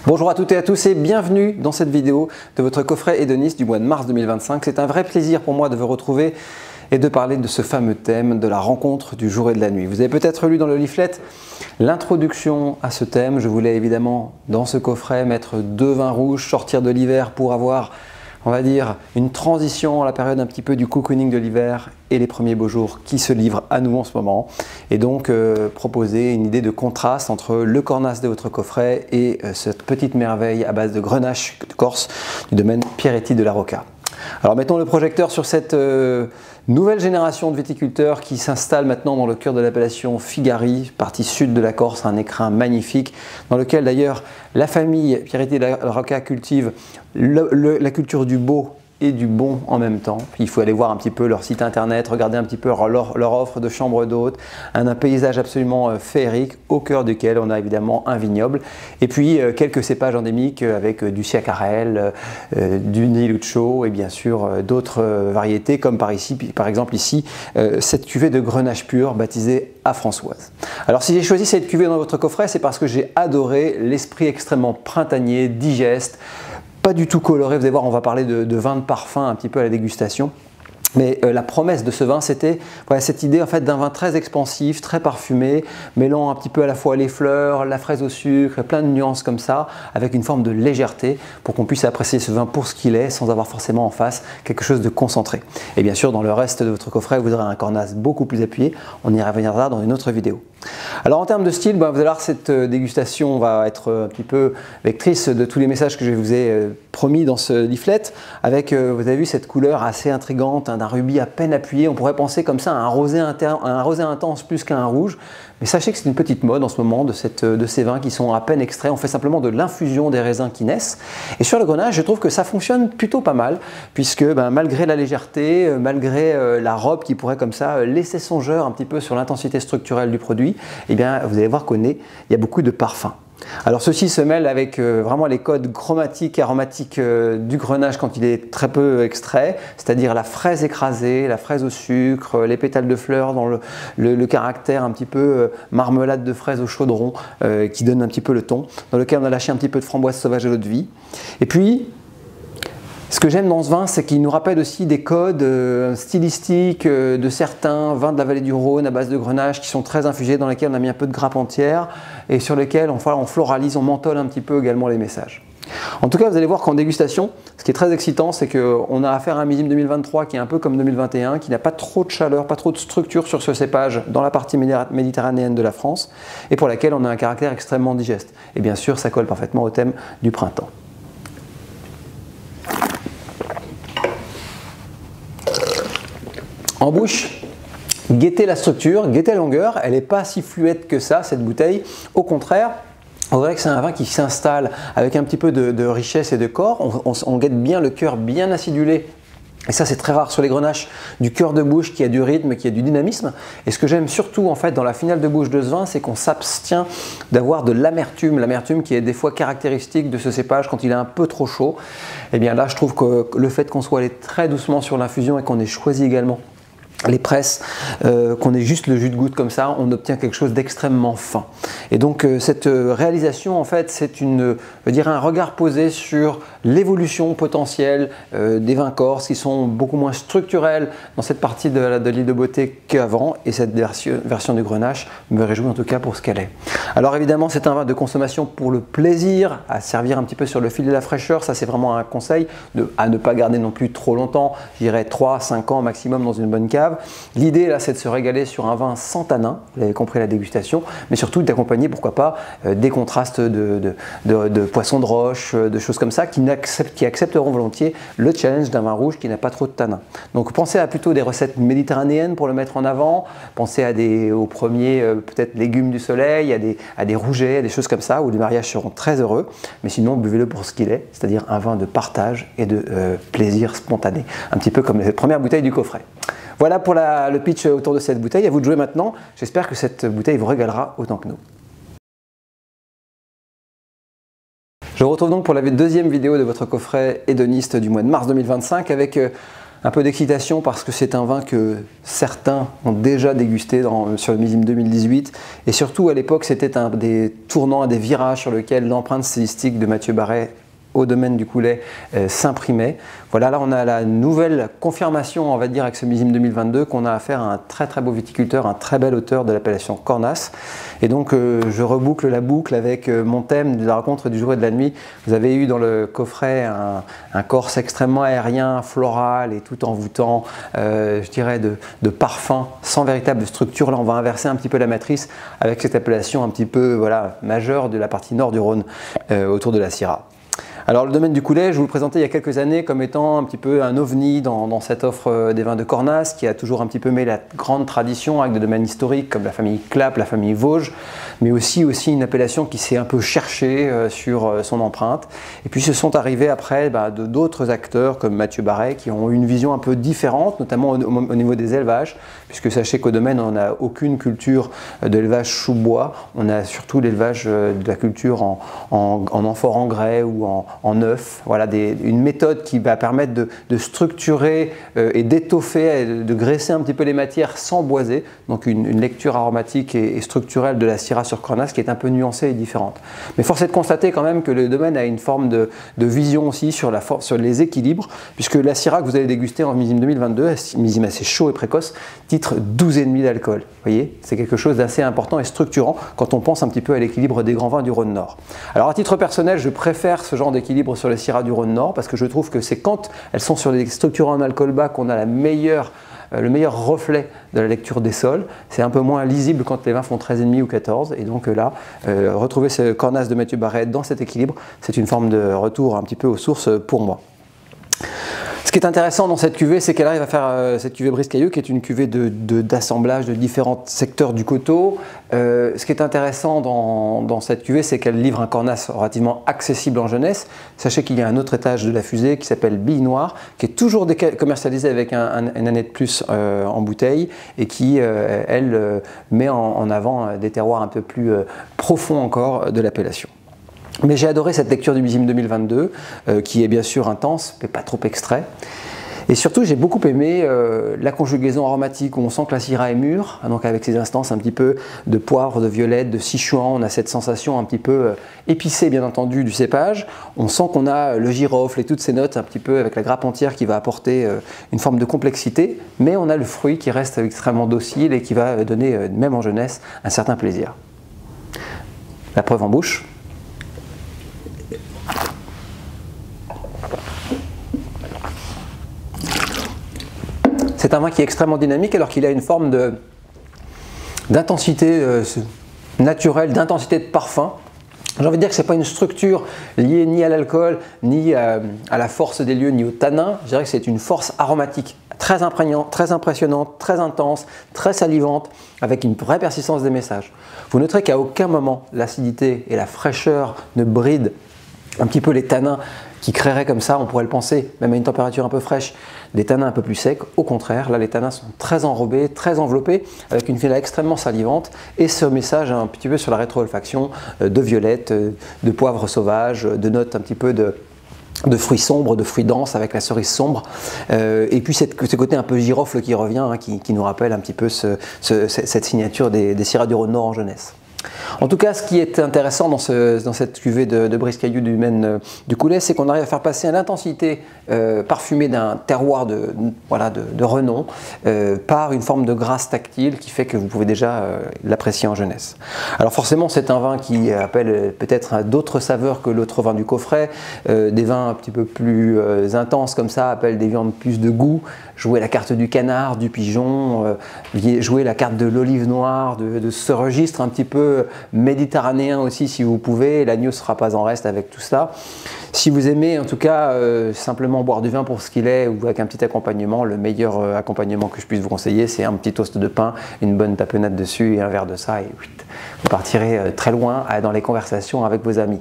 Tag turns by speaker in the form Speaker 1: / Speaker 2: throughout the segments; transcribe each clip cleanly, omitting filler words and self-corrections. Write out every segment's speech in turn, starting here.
Speaker 1: Bonjour à toutes et à tous et bienvenue dans cette vidéo de votre coffret hédoniste du mois de mars 2025. C'est un vrai plaisir pour moi de vous retrouver et de parler de ce fameux thème de la rencontre du jour et de la nuit. Vous avez peut-être lu dans le leaflet l'introduction à ce thème. Je voulais évidemment dans ce coffret mettre 2 vins rouges, sortir de l'hiver pour avoir, on va dire, une transition à la période un petit peu du cocooning de l'hiver et les premiers beaux jours qui se livrent à nous en ce moment. Et donc proposer une idée de contraste entre le cornas de votre coffret et cette petite merveille à base de grenache de Corse du domaine Pierretti de la Rocca. Alors mettons le projecteur sur cette nouvelle génération de viticulteurs qui s'installe maintenant dans le cœur de l'appellation Figari, partie sud de la Corse, un écrin magnifique dans lequel d'ailleurs la famille Pierretti de la Rocca cultive la culture du beau et du bon en même temps. Il faut aller voir un petit peu leur site internet, regarder un petit peu leur offre de chambre d'hôtes, un paysage absolument féerique au cœur duquel on a évidemment un vignoble et puis quelques cépages endémiques avec du Schiacarelle, du Niluccio et bien sûr d'autres variétés comme par exemple ici cette cuvée de grenache pur baptisée à Françoise. Alors si j'ai choisi cette cuvée dans votre coffret, c'est parce que j'ai adoré l'esprit extrêmement printanier, digeste, pas du tout coloré. Vous allez voir, on va parler de vin de parfum un petit peu à la dégustation. Mais la promesse de ce vin, c'était cette idée en fait d'un vin très expansif, très parfumé, mêlant un petit peu à la fois les fleurs, la fraise au sucre, plein de nuances comme ça, avec une forme de légèreté pour qu'on puisse apprécier ce vin pour ce qu'il est, sans avoir forcément en face quelque chose de concentré. Et bien sûr, dans le reste de votre coffret, vous aurez un cornas beaucoup plus appuyé. On y reviendra dans une autre vidéo. Alors en termes de style, vous allez voir, cette dégustation va être un petit peu vectrice de tous les messages que je vous ai promis dans ce leaflet, avec, vous avez vu, cette couleur assez intrigante, d'un rubis à peine appuyé. On pourrait penser comme ça à un rosé intense plus qu'à un rouge, mais sachez que c'est une petite mode en ce moment de ces vins qui sont à peine extraits. On fait simplement de l'infusion des raisins qui naissent. Et sur le grenache, je trouve que ça fonctionne plutôt pas mal, puisque malgré la légèreté, malgré la robe qui pourrait comme ça laisser songeur un petit peu sur l'intensité structurelle du produit, eh bien, vous allez voir qu'au nez, il y a beaucoup de parfum. Alors ceci se mêle avec vraiment les codes chromatiques et aromatiques du grenache quand il est très peu extrait, c'est-à-dire la fraise écrasée, la fraise au sucre, les pétales de fleurs dans le caractère un petit peu marmelade de fraise au chaudron qui donne un petit peu le ton, dans lequel on a lâché un petit peu de framboise sauvage et l'eau de vie. Et puis, ce que j'aime dans ce vin, c'est qu'il nous rappelle aussi des codes stylistiques de certains vins de la vallée du Rhône à base de grenache qui sont très infusés, dans lesquels on a mis un peu de grappe entière et sur lesquels on floralise, on mentole un petit peu également les messages. En tout cas, vous allez voir qu'en dégustation, ce qui est très excitant, c'est qu'on a affaire à un millésime 2023 qui est un peu comme 2021, qui n'a pas trop de chaleur, pas trop de structure sur ce cépage dans la partie méditerranéenne de la France et pour laquelle on a un caractère extrêmement digeste. Et bien sûr, ça colle parfaitement au thème du printemps. En bouche, guettez la structure, guettez la longueur, elle n'est pas si fluette que ça, cette bouteille. Au contraire, on dirait que c'est un vin qui s'installe avec un petit peu de richesse et de corps. On guette bien le cœur bien acidulé. Et ça, c'est très rare sur les grenaches, du cœur de bouche qui a du rythme, qui a du dynamisme. Et ce que j'aime surtout en fait dans la finale de bouche de ce vin, c'est qu'on s'abstient d'avoir de l'amertume qui est des fois caractéristique de ce cépage quand il est un peu trop chaud. Et bien là, je trouve que le fait qu'on soit allé très doucement sur l'infusion et qu'on ait choisi également les presses, qu'on ait juste le jus de goutte comme ça, on obtient quelque chose d'extrêmement fin. Et donc cette réalisation, en fait, c'est un regard posé sur l'évolution potentielle des vins corses qui sont beaucoup moins structurels dans cette partie de l'île de Beauté qu'avant. Et cette version du grenache me réjouit en tout cas pour ce qu'elle est. Alors évidemment, c'est un vin de consommation pour le plaisir, à servir un petit peu sur le fil de la fraîcheur. Ça, c'est vraiment un conseil à ne pas garder non plus trop longtemps. Je dirais 3-5 ans maximum dans une bonne cave. L'idée là, c'est de se régaler sur un vin sans tanin, vous avez compris la dégustation, mais surtout d'accompagner, pourquoi pas, des contrastes de poissons de roche, de choses comme ça, qui accepteront volontiers le challenge d'un vin rouge qui n'a pas trop de tanin. Donc pensez à plutôt des recettes méditerranéennes pour le mettre en avant, pensez aux premiers peut-être légumes du soleil, à des rougets, à des choses comme ça, où les mariages seront très heureux, mais sinon buvez-le pour ce qu'il est, c'est-à-dire un vin de partage et de plaisir spontané, un petit peu comme les premières bouteilles du coffret. Voilà pour le pitch autour de cette bouteille. À vous de jouer maintenant. J'espère que cette bouteille vous régalera autant que nous. Je vous retrouve donc pour la deuxième vidéo de votre coffret hédoniste du mois de mars 2025 avec Un peu d'excitation parce que c'est un vin que certains ont déjà dégusté sur le millésime 2018. Et surtout, à l'époque, c'était un des tournants, un des virages sur lequel l'empreinte stylistique de Mathieu Barret au domaine du Coulet s'imprimait. Voilà, là on a la nouvelle confirmation, on va dire, avec ce millésime 2022, qu'on a affaire à un très très beau viticulteur, un très bel auteur de l'appellation Cornas. Et donc je reboucle la boucle avec mon thème de la rencontre du jour et de la nuit. Vous avez eu dans le coffret un corse extrêmement aérien, floral et tout envoûtant, je dirais de parfum, sans véritable structure. Là on va inverser un petit peu la matrice avec cette appellation un petit peu voilà, majeure de la partie nord du Rhône, autour de la Syrah. Alors le domaine du Coulet, je vous le présentais il y a quelques années comme étant un petit peu un ovni dans cette offre des vins de Cornas, qui a toujours un petit peu mêlé la grande tradition avec des domaines historiques comme la famille Clapp, la famille Vosges, mais aussi une appellation qui s'est un peu cherchée sur son empreinte. Et puis se sont arrivés après d'autres acteurs comme Mathieu Barret qui ont eu une vision un peu différente, notamment au niveau des élevages, puisque sachez qu'au domaine on n'a aucune culture de l'élevage chou-bois, on a surtout l'élevage de la culture en amphore en grès ou en œuf, voilà, une méthode qui va permettre de structurer et d'étoffer, de graisser un petit peu les matières sans boiser, donc une lecture aromatique et structurelle de la Syrah sur Cornas qui est un peu nuancée et différente. Mais force est de constater quand même que le domaine a une forme de vision aussi sur les équilibres, puisque la Syrah que vous allez déguster en millésime 2022, un millésime assez chaud et précoce, titre 12,5 d'alcool. Vous voyez, c'est quelque chose d'assez important et structurant quand on pense un petit peu à l'équilibre des grands vins du Rhône Nord. Alors à titre personnel, je préfère ce genre d'équilibre sur les Syrah du Rhône Nord parce que je trouve que c'est quand elles sont sur des structures en alcool bas qu'on a le meilleur reflet de la lecture des sols. C'est un peu moins lisible quand les vins font 13,5 ou 14. Et donc là, retrouver ce Cornas de Mathieu Barret dans cet équilibre, c'est une forme de retour un petit peu aux sources pour moi. Ce qui est intéressant dans cette cuvée, c'est qu'elle arrive à faire cette cuvée Brice-Cailleux, qui est une cuvée d'assemblage de différents secteurs du coteau. Ce qui est intéressant dans cette cuvée, c'est qu'elle livre un Cornas relativement accessible en jeunesse. Sachez qu'il y a un autre étage de la fusée qui s'appelle Bille Noire, qui est toujours commercialisé avec une année de plus en bouteille et qui, elle, met en avant des terroirs un peu plus profonds encore de l'appellation. Mais j'ai adoré cette lecture du millésime 2022, qui est bien sûr intense, mais pas trop extrait. Et surtout, j'ai beaucoup aimé la conjugaison aromatique où on sent que la Syrah est mûre, donc avec ces instances un petit peu de poivre, de violette, de Sichuan, on a cette sensation un petit peu épicée bien entendu du cépage. On sent qu'on a le girofle et toutes ces notes un petit peu avec la grappe entière qui va apporter une forme de complexité, mais on a le fruit qui reste extrêmement docile et qui va donner, même en jeunesse, un certain plaisir. La preuve en bouche. C'est un vin qui est extrêmement dynamique alors qu'il a une forme d'intensité naturelle, d'intensité de parfum. J'ai envie de dire que ce n'est pas une structure liée ni à l'alcool, ni à la force des lieux, ni au tanin. Je dirais que c'est une force aromatique très imprégnante, très impressionnante, très intense, très salivante, avec une vraie persistance des messages. Vous noterez qu'à aucun moment l'acidité et la fraîcheur ne brident un petit peu les tanins qui créeraient comme ça, on pourrait le penser, même à une température un peu fraîche, des tanins un peu plus secs. Au contraire, là les tanins sont très enrobés, très enveloppés, avec une finale extrêmement salivante et ce message un petit peu sur la rétro-olfaction de violette, de poivre sauvage, de notes un petit peu de fruits sombres, de fruits denses avec la cerise sombre, et puis ce côté un peu girofle qui revient, hein, qui nous rappelle un petit peu cette signature des Syrah du Rhône Nord en jeunesse. En tout cas, ce qui est intéressant dans cette cuvée de Brice-Cailleux du domaine du Coulet, c'est qu'on arrive à faire passer à l'intensité parfumée d'un terroir de renom par une forme de grâce tactile qui fait que vous pouvez déjà l'apprécier en jeunesse. Alors forcément, c'est un vin qui appelle peut-être d'autres saveurs que l'autre vin du coffret. Des vins un petit peu plus intenses comme ça appellent des viandes plus de goût. Jouer la carte du canard, du pigeon, jouer la carte de l'olive noire, de ce registre un petit peu méditerranéen aussi si vous pouvez. L'agneau ne sera pas en reste avec tout ça. Si vous aimez en tout cas simplement boire du vin pour ce qu'il est ou avec un petit accompagnement, le meilleur accompagnement que je puisse vous conseiller, c'est un petit toast de pain, une bonne tapenade dessus et un verre de ça et vous partirez très loin dans les conversations avec vos amis.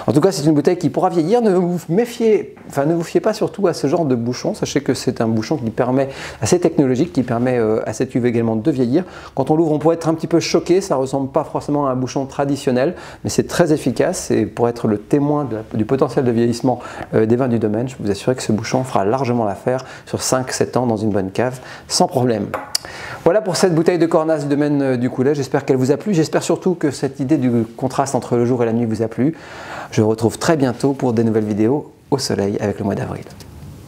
Speaker 1: En tout cas, c'est une bouteille qui pourra vieillir. Ne vous fiez pas surtout à ce genre de bouchon. Sachez que c'est un bouchon qui permet, assez technologique, qui permet à cette cuve également de vieillir. Quand on l'ouvre, on pourrait être un petit peu choqué. Ça ne ressemble pas forcément à un bouchon traditionnel, mais c'est très efficace. Et pour être le témoin du potentiel de vieillissement des vins du domaine, je peux vous assurer que ce bouchon fera largement l'affaire sur 5-7 ans dans une bonne cave, sans problème. Voilà pour cette bouteille de Cornas du domaine du Coulet. J'espère qu'elle vous a plu. J'espère surtout que cette idée du contraste entre le jour et la nuit vous a plu. Je vous retrouve très bientôt pour des nouvelles vidéos au soleil avec le mois d'avril.